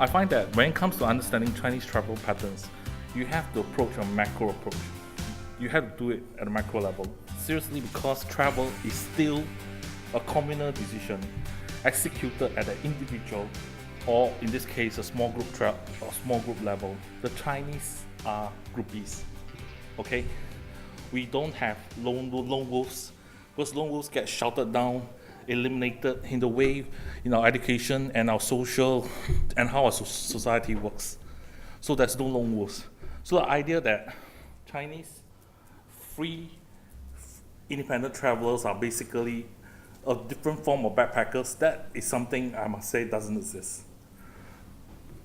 I find that when it comes to understanding Chinese travel patterns, you have to approach a macro approach. You have to do it at a macro level. Seriously, because travel is still a communal decision executed at an individual, or in this case, a small group level. The Chinese are groupies. Okay, we don't have lone wolves, because lone wolves get shouted down, eliminated in the way in our education and our social and how our society works. So there's no lone wolves. So the idea that Chinese free independent travelers are basically a different form of backpackers, that is something I must say doesn't exist.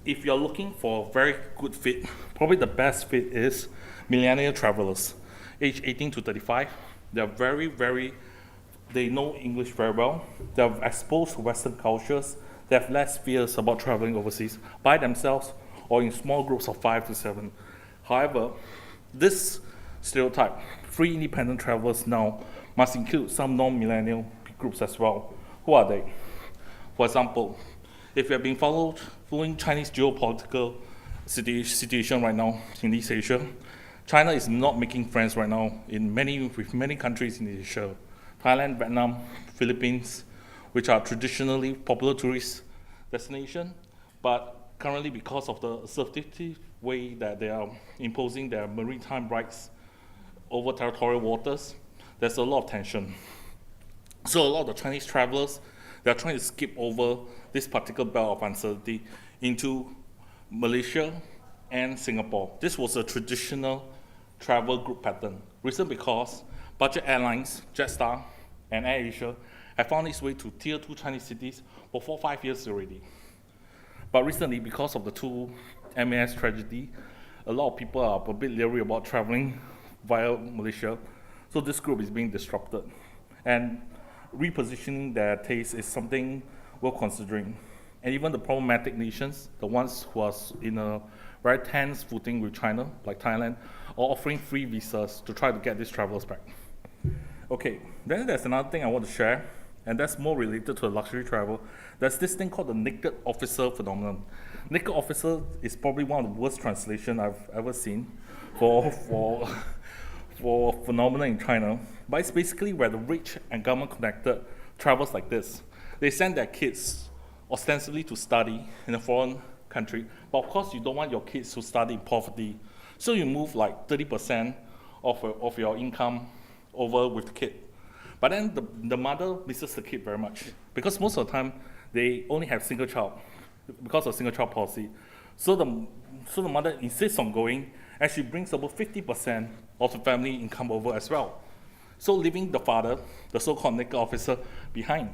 If you're looking for a very good fit, probably the best fit is millennial travelers, age 18 to 35. They're they know English very well. They're exposed to Western cultures. They have less fears about traveling overseas by themselves or in small groups of 5 to 7. However, this stereotype, free independent travelers now, must include some non-millennial groups as well. Who are they? For example, if you have been following Chinese geopolitical situation right now in East Asia, China is not making friends right now with many countries in Asia. Thailand, Vietnam, Philippines, which are traditionally popular tourist destinations, but currently because of the assertive way that they are imposing their maritime rights over territorial waters, there's a lot of tension. So a lot of the Chinese travelers, they're trying to skip over this particular belt of uncertainty into Malaysia and Singapore. This was a traditional travel group pattern. Reason because budget airlines, Jetstar and AirAsia have found its way to tier 2 Chinese cities for 4 or 5 years already. But recently, because of the two MAS tragedy, a lot of people are a bit leery about traveling via Malaysia. So this group is being disrupted. And repositioning their taste is something we're considering. And even the problematic nations, the ones who are in a very tense footing with China, like Thailand, are offering free visas to try to get these travelers back. Okay, then there's another thing I want to share, and that's more related to luxury travel. There's this thing called the naked officer phenomenon. Naked officer is probably one of the worst translations I've ever seen for phenomena in China. But it's basically where the rich and government-connected travels like this. They send their kids ostensibly to study in a foreign country, but of course you don't want your kids to study in poverty. So you move like 30% of your income over with the kid. But then the mother misses the kid very much, because most of the time they only have single child because of single child policy. So the mother insists on going, and she brings over 50% of the family income over as well. So leaving the father, the so-called naked officer, behind.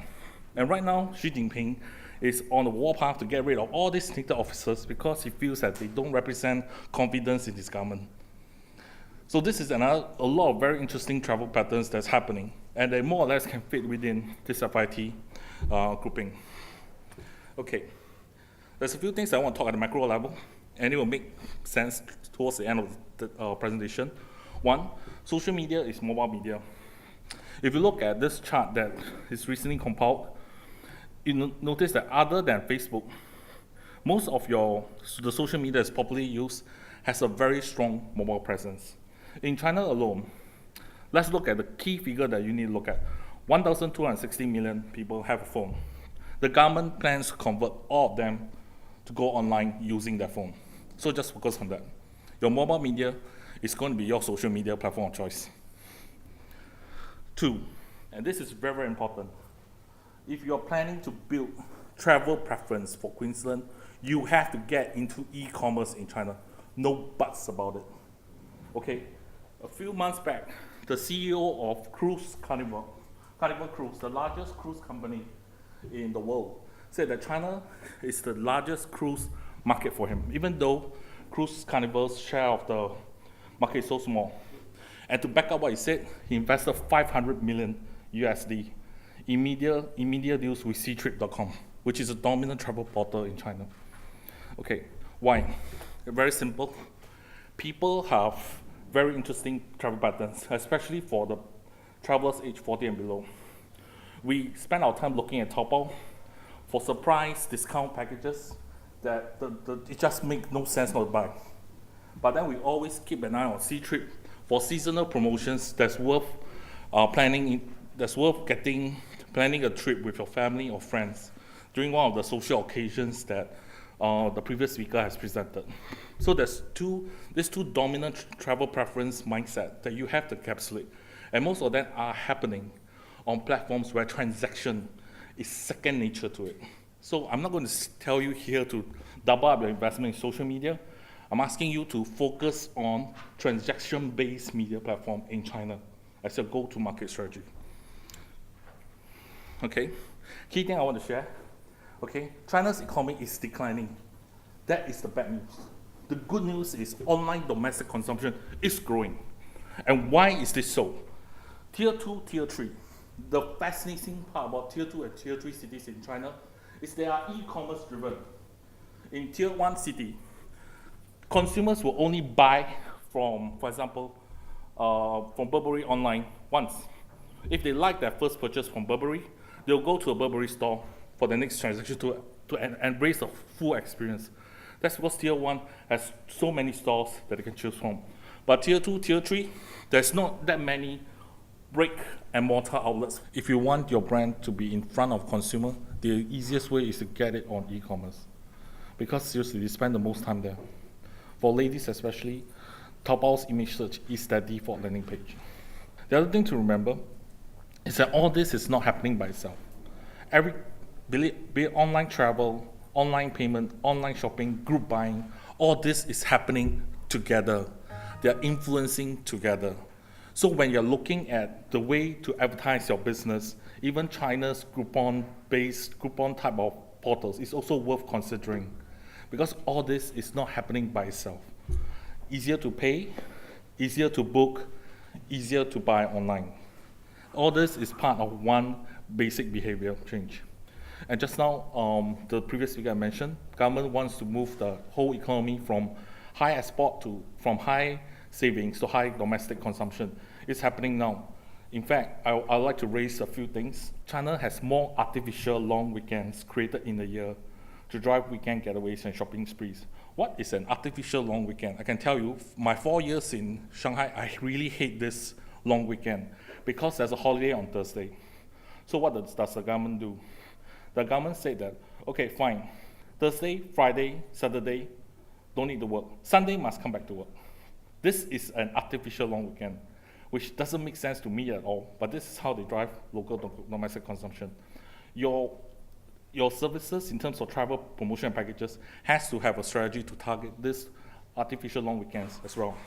And right now, Xi Jinping is on the warpath to get rid of all these naked officers because he feels that they don't represent confidence in his government. So this is a lot of very interesting travel patterns that's happening, and they more or less can fit within this FIT grouping. Okay, there's a few things I want to talk at the macro level, and it will make sense towards the end of the presentation. One, social media is mobile media. If you look at this chart that is recently compiled, you notice that other than Facebook, most of the social media that's popularly used has a very strong mobile presence. In China alone, let's look at the key figure that you need to look at. 1,260 million people have a phone. The government plans to convert all of them to go online using their phone. So just focus on that. Your mobile media is going to be your social media platform of choice. 2, and this is very, very important. If you're planning to build travel preference for Queensland, you have to get into e-commerce in China. No buts about it. Okay, a few months back, the CEO of Carnival Cruise, the largest cruise company in the world, said that China is the largest cruise market for him, even though Carnival's share of the market is so small. And to back up what he said, he invested $500 million USD in media deals with Ctrip.com, which is a dominant travel portal in China. Okay, why? Very simple. People have very interesting travel patterns, especially for the travelers age 40 and below. We spend our time looking at Taobao for surprise discount packages that it just makes no sense not to buy. But then we always keep an eye on C-Trip for seasonal promotions that's worth planning a trip with your family or friends during one of the social occasions that the previous speaker has presented. So there's these two dominant travel preference mindset that you have to encapsulate. And most of them are happening on platforms where transaction is second nature to it. So I'm not going to tell you here to double up your investment in social media. I'm asking you to focus on transaction-based media platform in China as your go-to-market strategy. Okay, key thing I want to share. Okay, China's economy is declining. That is the bad news. The good news is online domestic consumption is growing. And why is this so? Tier 2, Tier 3. The fascinating part about Tier 2 and Tier 3 cities in China is they are e-commerce driven. In Tier 1 city, consumers will only buy from, for example, from Burberry online once. If they like their first purchase from Burberry, they'll go to a Burberry store for the next transaction to embrace a full experience. That's because Tier 1 has so many stores that they can choose from. But Tier 2, Tier 3, there's not that many brick and mortar outlets. If you want your brand to be in front of consumer, the easiest way is to get it on e-commerce. Because seriously, they spend the most time there. For ladies especially, Taobao's image search is their default landing page. The other thing to remember is that all this is not happening by itself. Be it online travel, online payment, online shopping, group buying, all this is happening together. They're influencing together. So when you're looking at the way to advertise your business, even China's Groupon type of portals is also worth considering, because all this is not happening by itself. Easier to pay, easier to book, easier to buy online. All this is part of one basic behavior change. And just now, the previous speaker I mentioned, government wants to move the whole economy from high export from high savings to high domestic consumption. It's happening now. In fact, I'd like to raise a few things. China has more artificial long weekends created in a year to drive weekend getaways and shopping sprees. What is an artificial long weekend? I can tell you, my 4 years in Shanghai, I really hate this long weekend because there's a holiday on Thursday. So what does the government do? The government said that, okay, fine, Thursday, Friday, Saturday, don't need to work. Sunday must come back to work. This is an artificial long weekend, which doesn't make sense to me at all, but this is how they drive local domestic consumption. Your services in terms of travel promotion packages has to have a strategy to target this artificial long weekends as well.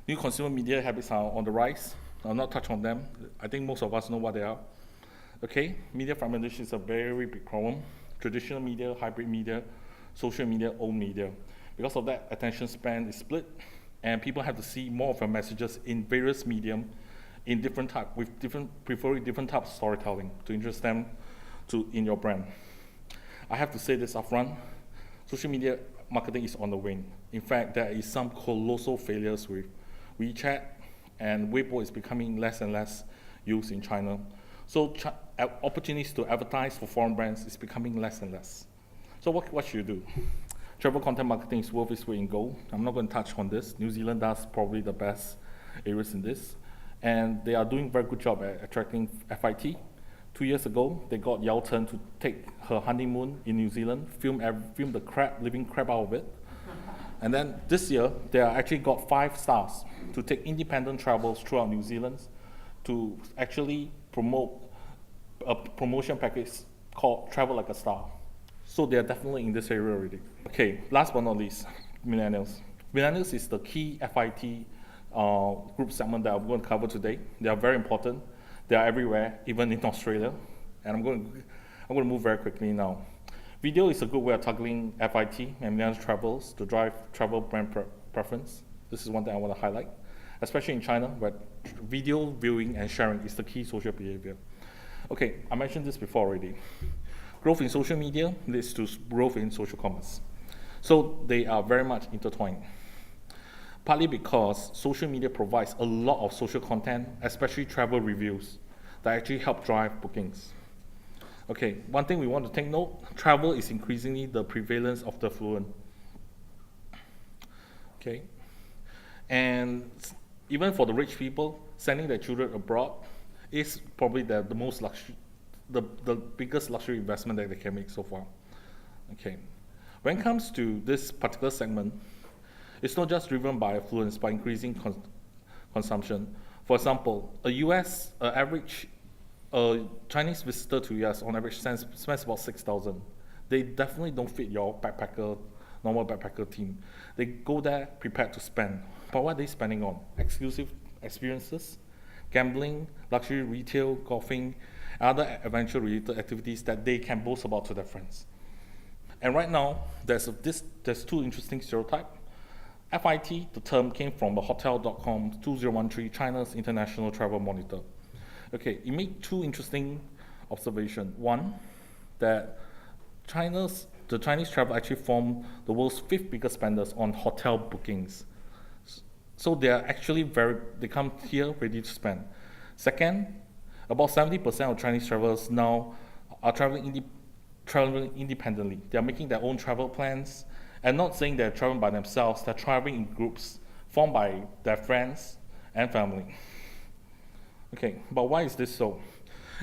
New consumer media habits are on the rise. I'll not touch on them. I think most of us know what they are. Okay, media fragmentation is a very big problem. Traditional media, hybrid media, social media, old media. Because of that, attention span is split, and people have to see more of your messages in various medium, in different type, preferring different types of storytelling to interest them in your brand. I have to say this upfront, social media marketing is on the wane. In fact, there is some colossal failures with WeChat, and Weibo is becoming less and less used in China. So opportunities to advertise for foreign brands is becoming less and less. So what should you do? Travel content marketing is worth its weight in gold. I'm not going to touch on this. New Zealand does probably the best areas in this. And they are doing a very good job at attracting FIT. 2 years ago, they got Yao Chen to take her honeymoon in New Zealand, film the living crap out of it. And then this year, they actually got 5 stars to take independent travels throughout New Zealand to actually promote a promotion package called Travel Like a Star. So they are definitely in this area already. Okay, last but not least, millennials. Millennials is the key FIT group segment that I'm going to cover today. They are very important. They are everywhere, even in Australia. And I'm going to move very quickly now. Video is a good way of targeting FIT and millennial travels to drive travel brand preference. This is one thing I want to highlight, especially in China, where video viewing and sharing is the key social behavior. Okay, I mentioned this before already. Growth in social media leads to growth in social commerce. So they are very much intertwined. Partly because social media provides a lot of social content, especially travel reviews, that actually help drive bookings. Okay, one thing we want to take note, travel is increasingly the prevalence of the affluent. Okay, and even for the rich people, sending their children abroad is probably the most luxury, the biggest luxury investment that they can make so far. Okay, when it comes to this particular segment, it's not just driven by affluence, but increasing consumption. For example, average Chinese visitor to US on average spends about 6,000. They definitely don't fit your normal backpacker team. They go there prepared to spend. But what are they spending on? Exclusive experiences, gambling, luxury retail, golfing, other adventure-related activities that they can boast about to their friends. And right now, there's two interesting stereotypes. FIT, the term came from the Hotel.com 2013 China's International Travel Monitor. Okay, it made two interesting observations. One, that the Chinese travel actually form the world's 5th biggest spenders on hotel bookings. So they are actually they come here ready to spend. Second, about 70% of Chinese travelers now are traveling independently. They are making their own travel plans, and not saying they're traveling by themselves, they're traveling in groups formed by their friends and family. Okay, but why is this so?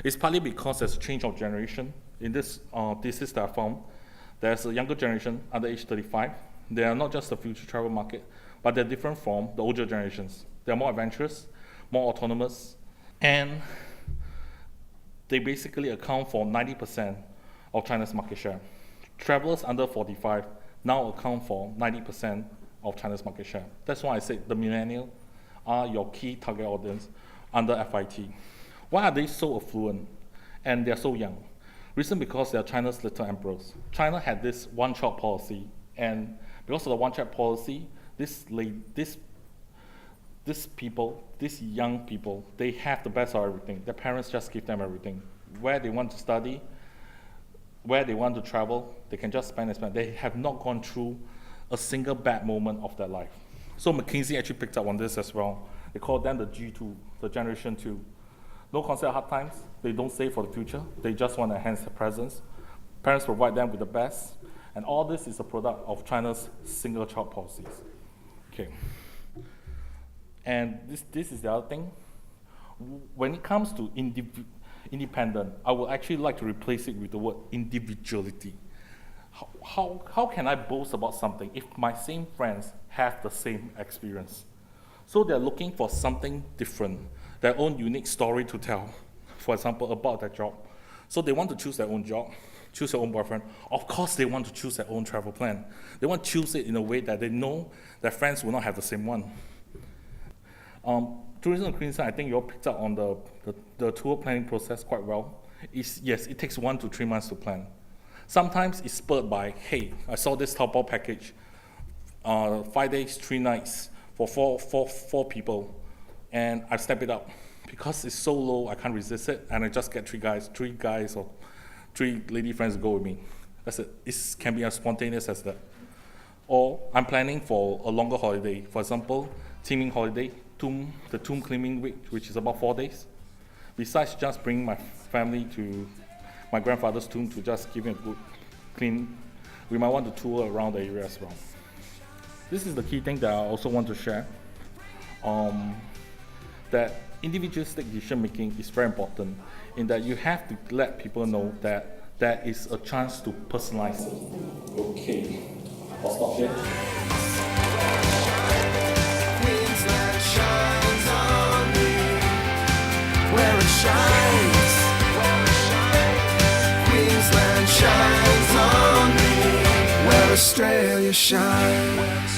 It's partly because there's a change of generation. In this thesis that I found, there's a younger generation under age 35. They are not just the future travel market, but they're different from the older generations. They're more adventurous, more autonomous, and they basically account for 90% of China's market share. Travelers under 45 now account for 90% of China's market share. That's why I said the millennial are your key target audience under FIT. Why are they so affluent and they're so young? Reason because they're China's little emperors. China had this one-child policy, and because of the one-child policy, these young people, they have the best of everything. Their parents just give them everything. Where they want to study, where they want to travel, they can just spend and spend. They have not gone through a single bad moment of their life. So McKinsey actually picked up on this as well. They call them the G2, the Generation 2. No concept of hard times. They don't save for the future. They just want to enhance their presence. Parents provide them with the best. And all this is a product of China's single-child policies. Okay. And this is the other thing. When it comes to independent, I would actually like to replace it with the word individuality. How can I boast about something if my same friends have the same experience? So they're looking for something different, their own unique story to tell, for example, about their job. So they want to choose their own job, choose their own boyfriend. Of course, they want to choose their own travel plan. They want to choose it in a way that they know their friends will not have the same one. Tourism in Queensland, I think you all picked up on the tour planning process quite well. Yes, it takes 1 to 3 months to plan. Sometimes it's spurred by, hey, I saw this Taobao package, 5 days, 3 nights for four people, and I step it up. Because it's so low, I can't resist it, and I just get 3 guys or 3 lady friends to go with me. That's it. It can be as spontaneous as that. Or I'm planning for a longer holiday. For example, teaming holiday, the tomb cleaning week, which is about 4 days. Besides just bringing my family to my grandfather's tomb to just give him a good clean, we might want to tour around the area as well. This is the key thing that I also want to share. That individualistic decision making is very important in that you have to let people know that there is a chance to personalize it. Okay, I'll stop here. Queensland shines on me, where it shines. Queensland shines on me, where Australia shines.